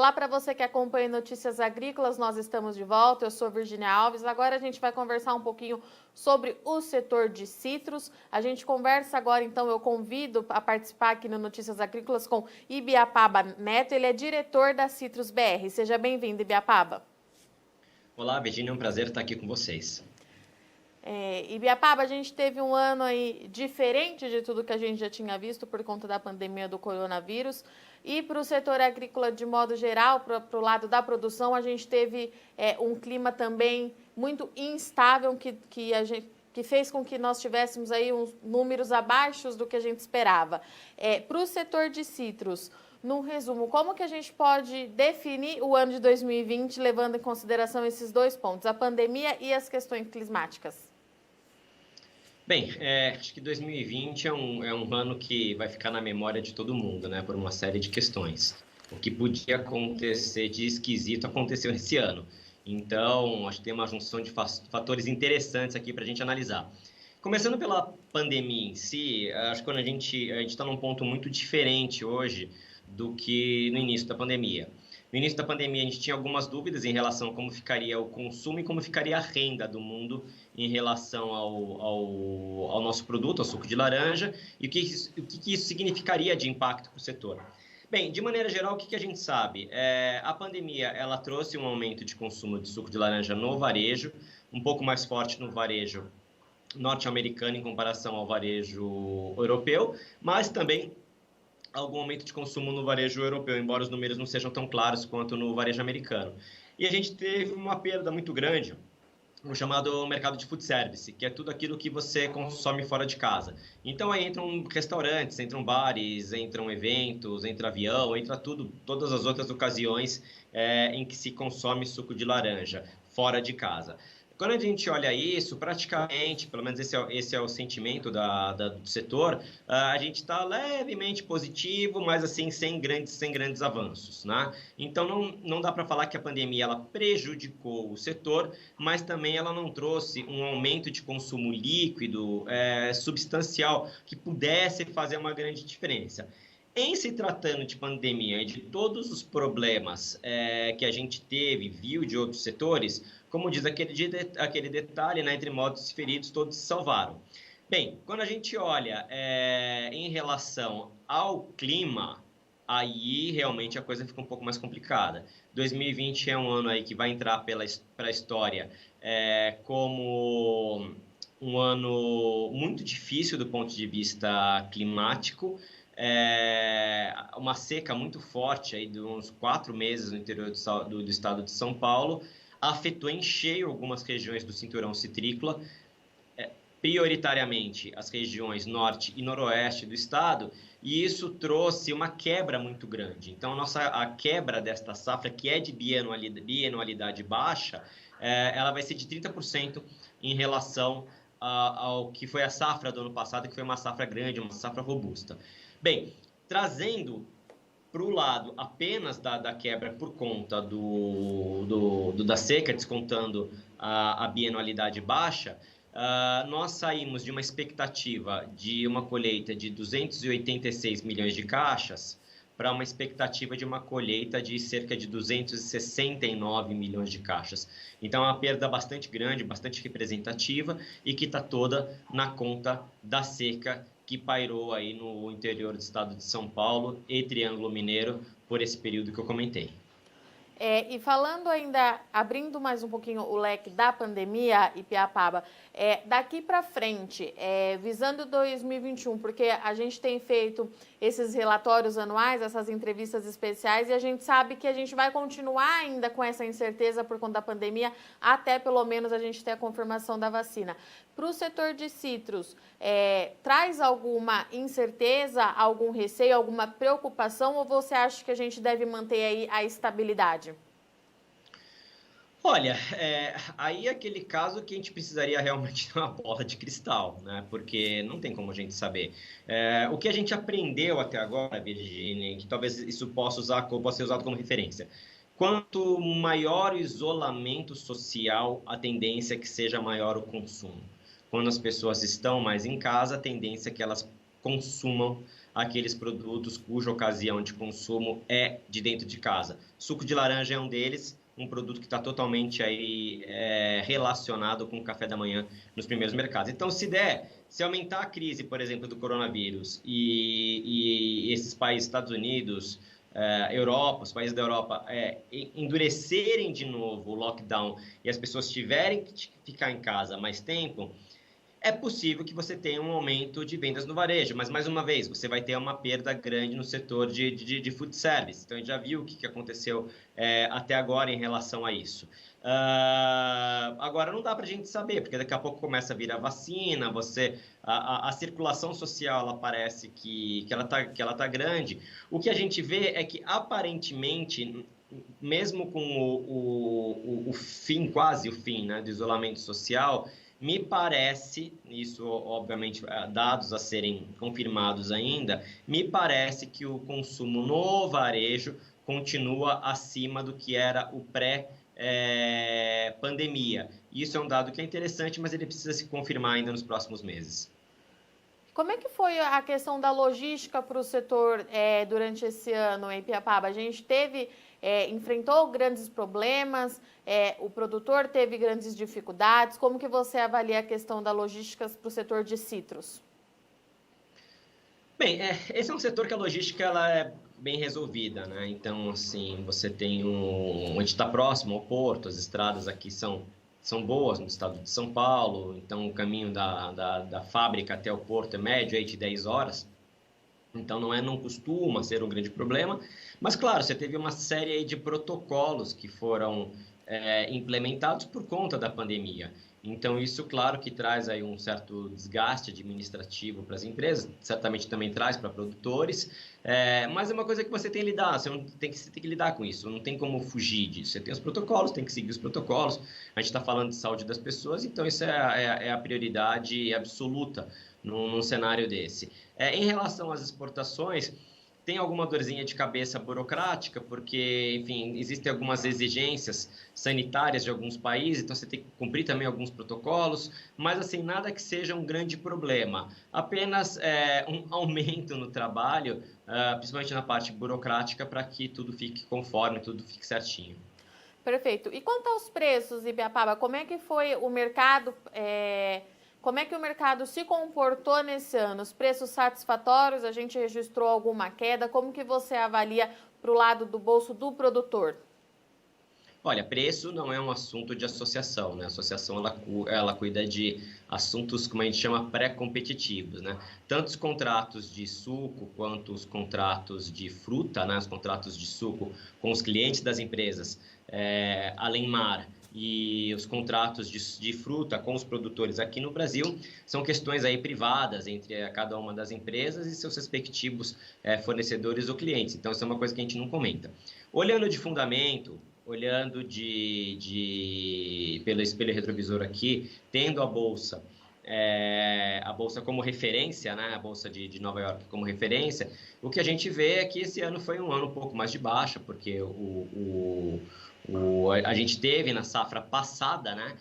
Olá para você que acompanha Notícias Agrícolas, nós estamos de volta, eu sou Virginia Alves. Agora a gente vai conversar um pouquinho sobre o setor de citros. A gente conversa agora, então, eu convido a participar aqui no Notícias Agrícolas com Ibiapaba Neto, ele é diretor da Citrus BR. Seja bem-vindo, Ibiapaba. Olá, Virginia, é um prazer estar aqui com vocês. Ibiapaba, a gente teve um ano aí diferente de tudo que a gente já tinha visto por conta da pandemia do coronavírus. E para o setor agrícola de modo geral, para o lado da produção, a gente teve um clima também muito instável que fez com que nós tivéssemos aí uns números abaixo do que a gente esperava. Para o setor de citros, num resumo, como que a gente pode definir o ano de 2020 levando em consideração esses dois pontos, a pandemia e as questões climáticas? Bem, acho que 2020 é um ano que vai ficar na memória de todo mundo, né, por uma série de questões. O que podia acontecer de esquisito aconteceu esse ano. Então, acho que tem uma junção de fatores interessantes aqui para a gente analisar. Começando pela pandemia em si, acho que quando a gente está num ponto muito diferente hoje do que no início da pandemia. No início da pandemia, a gente tinha algumas dúvidas em relação a como ficaria o consumo e como ficaria a renda do mundo em relação ao nosso produto, ao suco de laranja, e o que isso significaria de impacto para o setor. Bem, de maneira geral, o que a gente sabe? A pandemia ela trouxe um aumento de consumo de suco de laranja no varejo, um pouco mais forte no varejo norte-americano em comparação ao varejo europeu, mas também algum aumento de consumo no varejo europeu, embora os números não sejam tão claros quanto no varejo americano. E a gente teve uma perda muito grande no chamado mercado de food service, que é tudo aquilo que você consome fora de casa. Então aí entram restaurantes, entram bares, entram eventos, entra avião, entra tudo, todas as outras ocasiões em que se consome suco de laranja fora de casa. Quando a gente olha isso, praticamente, pelo menos esse é o sentimento do setor, a gente está levemente positivo, mas assim, sem grandes avanços, né? Então, não dá para falar que a pandemia ela prejudicou o setor, mas também ela não trouxe um aumento de consumo líquido substancial que pudesse fazer uma grande diferença. Em se tratando de pandemia e de todos os problemas que a gente viu de outros setores, como diz aquele detalhe, né, entre mortos e feridos, todos se salvaram. Bem, quando a gente olha em relação ao clima, aí realmente a coisa fica um pouco mais complicada. 2020 é um ano aí que vai entrar para a história como um ano muito difícil do ponto de vista climático, uma seca muito forte aí de uns 4 meses no interior do estado de São Paulo, afetou em cheio algumas regiões do cinturão citrícola, prioritariamente as regiões norte e noroeste do estado, e isso trouxe uma quebra muito grande. Então, a quebra desta safra, que é de bianualidade baixa, ela vai ser de 30% em relação ao que foi a safra do ano passado, que foi uma safra grande, uma safra robusta. Bem, trazendo para o lado apenas da quebra por conta da seca, descontando a bianualidade baixa, nós saímos de uma expectativa de uma colheita de 286 milhões de caixas para uma expectativa de uma colheita de cerca de 269 milhões de caixas. Então, é uma perda bastante grande, bastante representativa e que está toda na conta da seca que pairou aí no interior do estado de São Paulo e Triângulo Mineiro por esse período que eu comentei. E falando ainda, abrindo mais um pouquinho o leque da pandemia, Ibiapaba, daqui para frente, visando 2021, porque a gente tem feito esses relatórios anuais, essas entrevistas especiais, e a gente sabe que a gente vai continuar ainda com essa incerteza por conta da pandemia, até pelo menos a gente ter a confirmação da vacina. Para o setor de citros, traz alguma incerteza, algum receio, alguma preocupação, ou você acha que a gente deve manter aí a estabilidade? Olha, aí é aquele caso que a gente precisaria realmente de uma bola de cristal, né? Porque não tem como a gente saber. O que a gente aprendeu até agora, Virginia, que talvez isso possa ser usado como referência. Quanto maior o isolamento social, a tendência é que seja maior o consumo. Quando as pessoas estão mais em casa, a tendência é que elas consumam aqueles produtos cuja ocasião de consumo é de dentro de casa. Suco de laranja é um deles, um produto que está totalmente aí, relacionado com o café da manhã nos primeiros mercados. Então, se aumentar a crise, por exemplo, do coronavírus e esses países, Estados Unidos, Europa, os países da Europa, endurecerem de novo o lockdown e as pessoas tiverem que ficar em casa mais tempo, é possível que você tenha um aumento de vendas no varejo, mas, mais uma vez, você vai ter uma perda grande no setor de food service. Então, a gente já viu o que aconteceu até agora em relação a isso. Agora, não dá para a gente saber, porque daqui a pouco começa a vir a vacina, a circulação social, ela parece que ela tá grande. O que a gente vê é que, aparentemente, mesmo com o fim, quase o fim, né, do isolamento social, me parece, isso obviamente dados a serem confirmados ainda, me parece que o consumo no varejo continua acima do que era o pré-pandemia. Isso é um dado que é interessante, mas ele precisa se confirmar ainda nos próximos meses. Como é que foi a questão da logística para o setor durante esse ano em Piapaba? A gente enfrentou grandes problemas, o produtor teve grandes dificuldades. Como que você avalia a questão da logística para o setor de citros? Bem, esse é um setor que a logística ela é bem resolvida, né? Então, assim, você tem a gente está próximo ao porto, as estradas aqui são boas no estado de São Paulo, então o caminho da fábrica até o porto é médio aí de 10 horas. Então, não costuma ser um grande problema, mas, claro, você teve uma série aí de protocolos que foram implementados por conta da pandemia. Então, isso, claro, que traz aí um certo desgaste administrativo para as empresas, certamente também traz para produtores, mas é uma coisa que você tem que lidar, você tem que lidar com isso, não tem como fugir disso. Você tem os protocolos, tem que seguir os protocolos, a gente está falando de saúde das pessoas, então isso é a prioridade absoluta num cenário desse. Em relação às exportações, tem alguma dorzinha de cabeça burocrática, porque, enfim, existem algumas exigências sanitárias de alguns países, então você tem que cumprir também alguns protocolos, mas, assim, nada que seja um grande problema. Apenas um aumento no trabalho, principalmente na parte burocrática, para que tudo fique conforme, tudo fique certinho. Perfeito. E quanto aos preços, Ibiapaba, como é que foi o mercado... Como é que o mercado se comportou nesse ano? Os preços satisfatórios, a gente registrou alguma queda? Como que você avalia para o lado do bolso do produtor? Olha, preço não é um assunto de associação, né? A associação ela cuida de assuntos, como a gente chama, pré-competitivos, né? Tanto os contratos de suco quanto os contratos de fruta, né? Os contratos de suco com os clientes das empresas, além mar, e os contratos de fruta com os produtores aqui no Brasil são questões aí privadas entre cada uma das empresas e seus respectivos fornecedores ou clientes. Então, isso é uma coisa que a gente não comenta. Olhando de fundamento, olhando pelo espelho retrovisor aqui, tendo a bolsa como referência, né? A bolsa de Nova York como referência, o que a gente vê é que esse ano foi um ano um pouco mais de baixa, porque a gente teve na safra passada, né?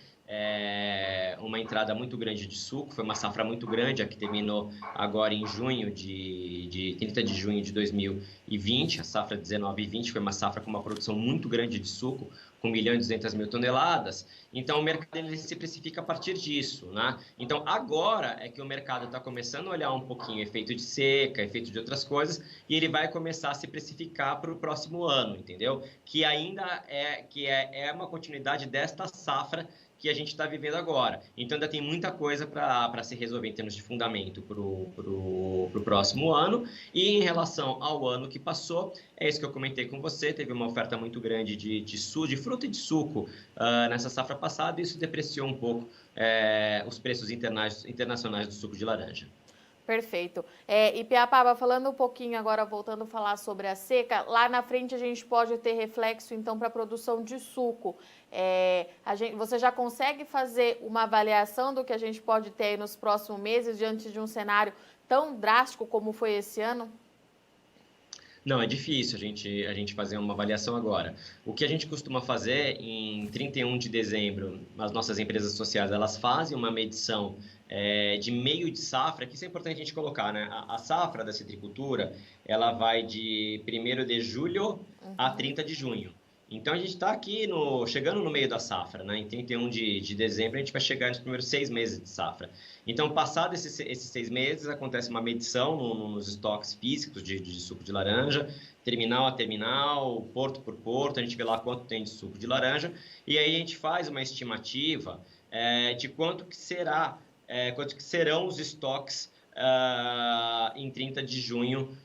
Uma entrada muito grande de suco, foi uma safra muito grande, a que terminou agora em 30 de junho de 2020, a safra 19 e 20 foi uma safra com uma produção muito grande de suco, com 1.200.000 toneladas, então o mercado ele se precifica a partir disso, né? Então agora é que o mercado está começando a olhar um pouquinho efeito de seca, efeito de outras coisas, e ele vai começar a se precificar para o próximo ano, entendeu? Que ainda é uma continuidade desta safra que a gente está vivendo agora. Então, ainda tem muita coisa para se resolver em termos de fundamento para o próximo ano. E em relação ao ano que passou, é isso que eu comentei com você, teve uma oferta muito grande de fruta e de suco nessa safra passada, e isso depreciou um pouco os preços internacionais do suco de laranja. Perfeito. E Piapaba, falando um pouquinho agora, voltando a falar sobre a seca, lá na frente a gente pode ter reflexo, então, para a produção de suco. Você já consegue fazer uma avaliação do que a gente pode ter aí nos próximos meses, diante de um cenário tão drástico como foi esse ano? Não, é difícil a gente fazer uma avaliação agora. O que a gente costuma fazer em 31 de dezembro, as nossas empresas sociais, elas fazem uma medição de meio de safra, que isso é importante a gente colocar, né? A safra da citricultura, ela vai de 1º de julho a 30 de junho. Então, a gente está aqui chegando no meio da safra, né? Em 31 de dezembro, a gente vai chegar nos primeiros 6 meses de safra. Então, passados esses 6 meses, acontece uma medição nos estoques físicos de suco de laranja, terminal a terminal, porto por porto, a gente vê lá quanto tem de suco de laranja, e aí a gente faz uma estimativa de quanto que serão os estoques em 30 de junho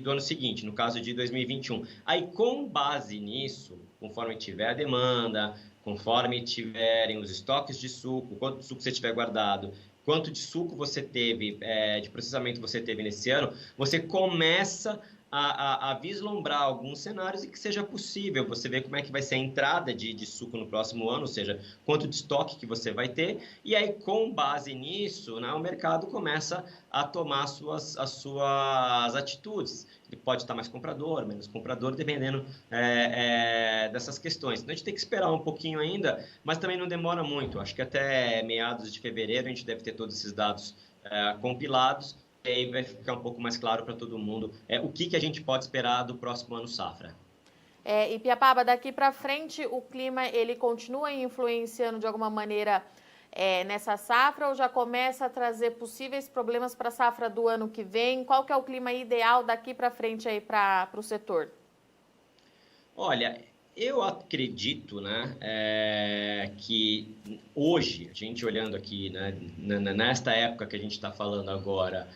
do ano seguinte, no caso de 2021. Aí, com base nisso, conforme tiver a demanda, conforme tiverem os estoques de suco, quanto de suco você tiver guardado, quanto de suco você teve, de processamento você teve nesse ano, você começa a vislumbrar alguns cenários e que seja possível você ver como é que vai ser a entrada de suco no próximo ano, ou seja, quanto de estoque que você vai ter, e aí com base nisso, né, o mercado começa a tomar as suas atitudes. Ele pode estar mais comprador, menos comprador, dependendo dessas questões. Então a gente tem que esperar um pouquinho ainda, mas também não demora muito. Acho que até meados de fevereiro a gente deve ter todos esses dados compilados, e aí vai ficar um pouco mais claro para todo mundo o que a gente pode esperar do próximo ano safra. E Piapaba, daqui para frente o clima ele continua influenciando de alguma maneira nessa safra ou já começa a trazer possíveis problemas para a safra do ano que vem? Qual que é o clima ideal daqui para frente aí para o setor? Olha, eu acredito, né, que hoje, a gente olhando aqui, né, nesta época que a gente está falando agora,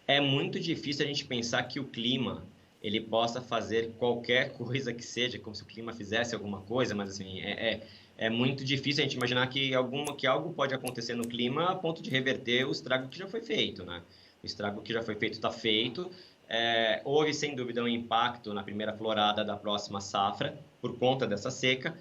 é muito difícil a gente pensar que o clima ele possa fazer qualquer coisa que seja, como se o clima fizesse alguma coisa, mas assim, é muito difícil a gente imaginar que algo pode acontecer no clima a ponto de reverter o estrago que já foi feito, né? O estrago que já foi feito está feito. Houve, sem dúvida, um impacto na primeira florada da próxima safra, por conta dessa seca,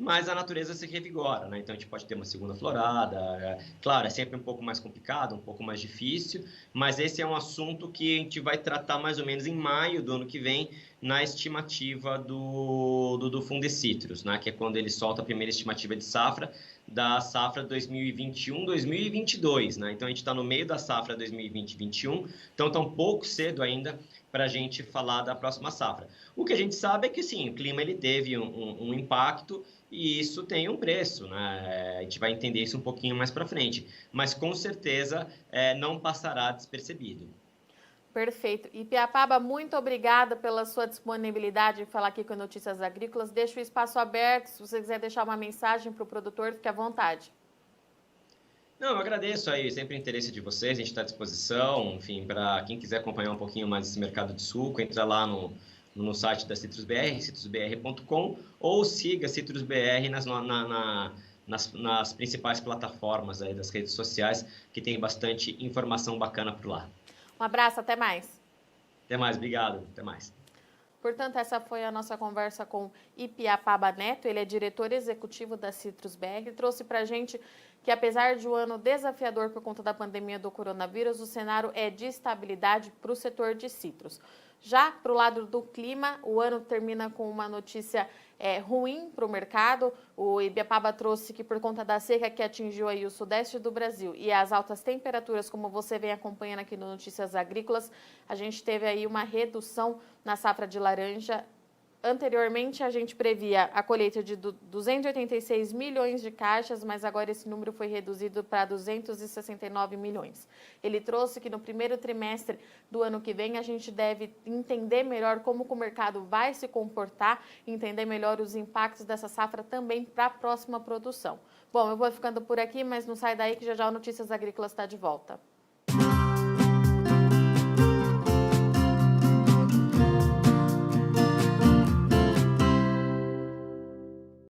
mas a natureza se revigora, né? Então a gente pode ter uma segunda florada. Claro, é sempre um pouco mais complicado, um pouco mais difícil, mas esse é um assunto que a gente vai tratar mais ou menos em maio do ano que vem, na estimativa do Fundecitrus, né? Que é quando ele solta a primeira estimativa de safra, da safra 2021-2022, né? Então a gente está no meio da safra 2020-2021, então está um pouco cedo ainda para a gente falar da próxima safra. O que a gente sabe é que sim, o clima ele teve um impacto e isso tem um preço, né? A gente vai entender isso um pouquinho mais para frente, mas com certeza não passará despercebido. Perfeito. E Piapaba, muito obrigada pela sua disponibilidade de falar aqui com Notícias Agrícolas. Deixa o espaço aberto, se você quiser deixar uma mensagem para o produtor, fique à vontade. Não, eu agradeço aí sempre o interesse de vocês, a gente está à disposição, enfim, para quem quiser acompanhar um pouquinho mais esse mercado de suco, entra lá no site da CitrusBR, citrusbr.com, ou siga CitrusBR nas principais plataformas aí das redes sociais, que tem bastante informação bacana por lá. Um abraço, até mais. Até mais, obrigado, até mais. Portanto, essa foi a nossa conversa com Ipiapaba Neto, ele é diretor executivo da CitrusBR, trouxe para a gente que apesar de um ano desafiador por conta da pandemia do coronavírus, o cenário é de estabilidade para o setor de citros. Já para o lado do clima, o ano termina com uma notícia ruim para o mercado. O Ibiapaba trouxe que por conta da seca que atingiu aí o sudeste do Brasil e as altas temperaturas, como você vem acompanhando aqui no Notícias Agrícolas, a gente teve aí uma redução na safra de laranja. Anteriormente, a gente previa a colheita de 286 milhões de caixas, mas agora esse número foi reduzido para 269 milhões. Ele trouxe que no primeiro trimestre do ano que vem a gente deve entender melhor como o mercado vai se comportar, entender melhor os impactos dessa safra também para a próxima produção. Bom, eu vou ficando por aqui, mas não sai daí que já já o Notícias Agrícolas está de volta.